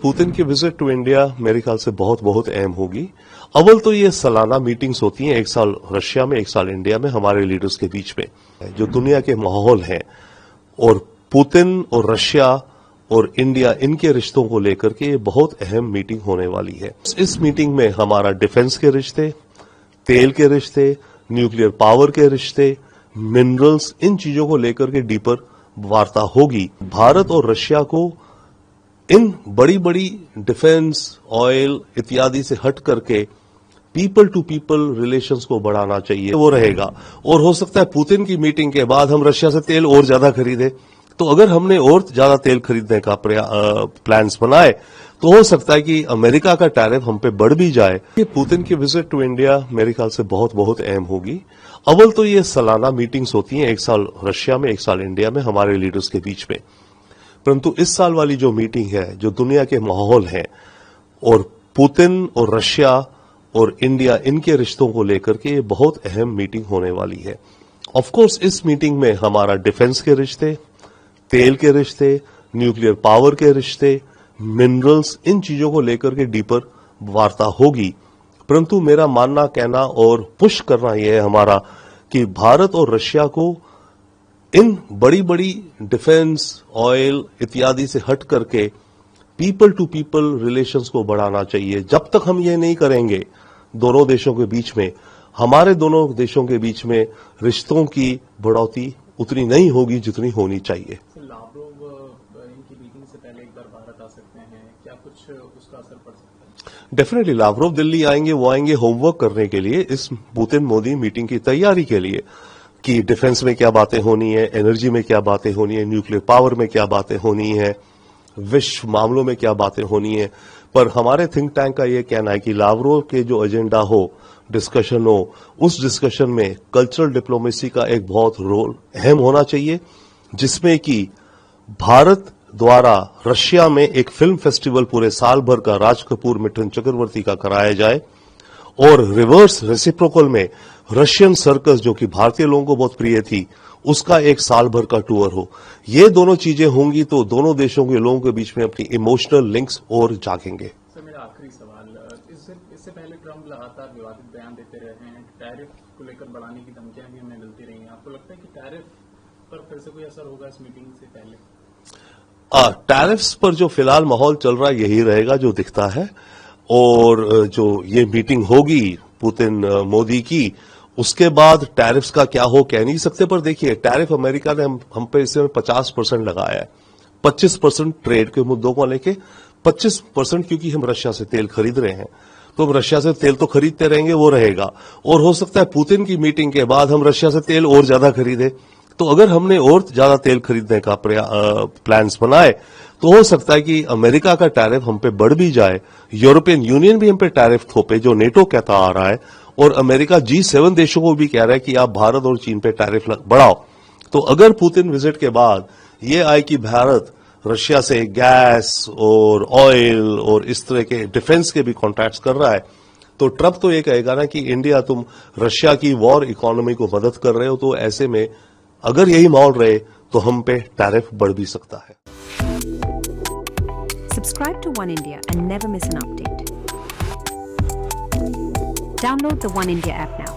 Putin की visit to India मेरे ख्याल से बहुत बहुत अहम होगी। अव्वल तो ये सालाना मीटिंग्स होती हैं, एक साल रशिया में, एक साल इंडिया में, हमारे लीडर्स के बीच में। जो दुनिया के माहौल हैं और पुतिन और रशिया और इंडिया, इनके रिश्तों को लेकर के ये बहुत अहम मीटिंग होने वाली है। इस मीटिंग में हमारा डिफेंस के रिश्ते, तेल के रिश्ते, न्यूक्लियर पावर के रिश्ते, मिनरल्स, इन चीजों को लेकर के डीपर वार्ता होगी। भारत और रशिया को इन बड़ी बड़ी डिफेंस, ऑयल इत्यादि से हट करके पीपल टू पीपल रिलेशंस को बढ़ाना चाहिए, वो रहेगा। और हो सकता है पुतिन की मीटिंग के बाद हम रशिया से तेल और ज्यादा खरीदे। तो अगर हमने और ज्यादा तेल खरीदने का प्लान्स बनाए तो हो सकता है कि अमेरिका का टैरिफ हम पे बढ़ भी जाए। ये पुतिन की विजिट टू इंडिया मेरे ख्याल से बहुत बहुत अहम होगी। अव्वल तो ये सालाना मीटिंग्स होती हैं, एक साल रशिया में, एक साल इंडिया में, हमारे लीडर्स के बीच में। परंतु इस साल वाली जो मीटिंग है, जो दुनिया के माहौल हैं और पुतिन और रशिया और इंडिया, इनके रिश्तों को लेकर के ये बहुत अहम मीटिंग होने वाली है। ऑफ कोर्स इस मीटिंग में हमारा डिफेंस के रिश्ते, तेल के रिश्ते, न्यूक्लियर पावर के रिश्ते, मिनरल्स, इन चीजों को लेकर के डीपर वार्ता होगी। परंतु मेरा मानना, कहना और पुश करना यह है हमारा कि भारत और रशिया को इन बड़ी बड़ी डिफेंस, ऑयल इत्यादि से हट करके पीपल टू पीपल रिलेशंस को बढ़ाना चाहिए। जब तक हम ये नहीं करेंगे दोनों देशों के बीच में, हमारे दोनों देशों के बीच में रिश्तों की बढ़ोतरी उतनी नहीं होगी जितनी होनी चाहिए। लावरोव इनकी मीटिंग से पहले एक बार भारत आ सकते हैं, क्या कुछ उसका असर पड़ सकता है? डेफिनेटली लावरोव दिल्ली आएंगे, वो आएंगे होमवर्क करने के लिए, इस पुतिन मोदी मीटिंग की तैयारी के लिए, कि डिफेंस में क्या बातें होनी है, एनर्जी में क्या बातें होनी है, न्यूक्लियर पावर में क्या बातें होनी है, विश्व मामलों में क्या बातें होनी है। पर हमारे थिंक टैंक का यह कहना है कि लावरोव के जो एजेंडा हो, डिस्कशन हो, उस डिस्कशन में कल्चरल डिप्लोमेसी का एक बहुत रोल अहम होना चाहिए, जिसमें कि भारत द्वारा रशिया में एक फिल्म फेस्टिवल पूरे साल भर का राज कपूर, मिठुन चक्रवर्ती का कराया जाए और रिवर्स रेसिप्रोकल में रशियन सर्कस, जो कि भारतीय लोगों को बहुत प्रिय थी, उसका एक साल भर का टूर हो। ये दोनों चीजें होंगी तो दोनों देशों के लोगों के बीच में अपनी इमोशनल लिंक्स और जागेंगे। सर, मेरा आखिरी सवाल, इससे पहले ट्रंप लगातार विवादित बयान देते रहे हैं, टैरिफ को लेकर बढ़ाने की धमकियां भी हमें मिलती रही हैं। आपको लगता है कि टैरिफ पर फिर से कोई असर होगा इस मीटिंग से पहले? टैरिफ्स पर जो फिलहाल माहौल चल रहा है यही रहेगा जो दिखता है। और जो ये मीटिंग होगी पुतिन मोदी की, उसके बाद टैरिफ्स का क्या हो कह नहीं सकते। पर देखिए, टैरिफ अमेरिका ने हम पे इस समय 50% लगाया है। 25% ट्रेड के मुद्दों को लेके, 25% क्योंकि हम रशिया से तेल खरीद रहे हैं, तो हम रशिया से तेल तो खरीदते रहेंगे, वो रहेगा। और हो सकता है पुतिन की मीटिंग के बाद हम रशिया से तेल और ज्यादा खरीदे। तो अगर हमने और ज्यादा तेल खरीदने का प्लान्स बनाए तो हो सकता है कि अमेरिका का टैरिफ हम पे बढ़ भी जाए, यूरोपियन यूनियन भी हम पे टैरिफ थोपे, जो नेटो कहता आ रहा है, और अमेरिका G7 देशों को भी कह रहा है कि आप भारत और चीन पे टैरिफ बढ़ाओ। तो अगर पुतिन विजिट के बाद ये आए कि भारत रशिया से गैस और ऑयल और इस तरह के डिफेंस के भी कॉन्ट्रैक्ट्स कर रहा है, तो ट्रंप तो ये कहेगा ना कि इंडिया, तुम रशिया की वॉर इकोनॉमी को मदद कर रहे हो। तो ऐसे में अगर यही माहौल रहे तो हम पे टैरिफ बढ़ भी सकता है। Subscribe to One India and never miss an update. Download the One India app now.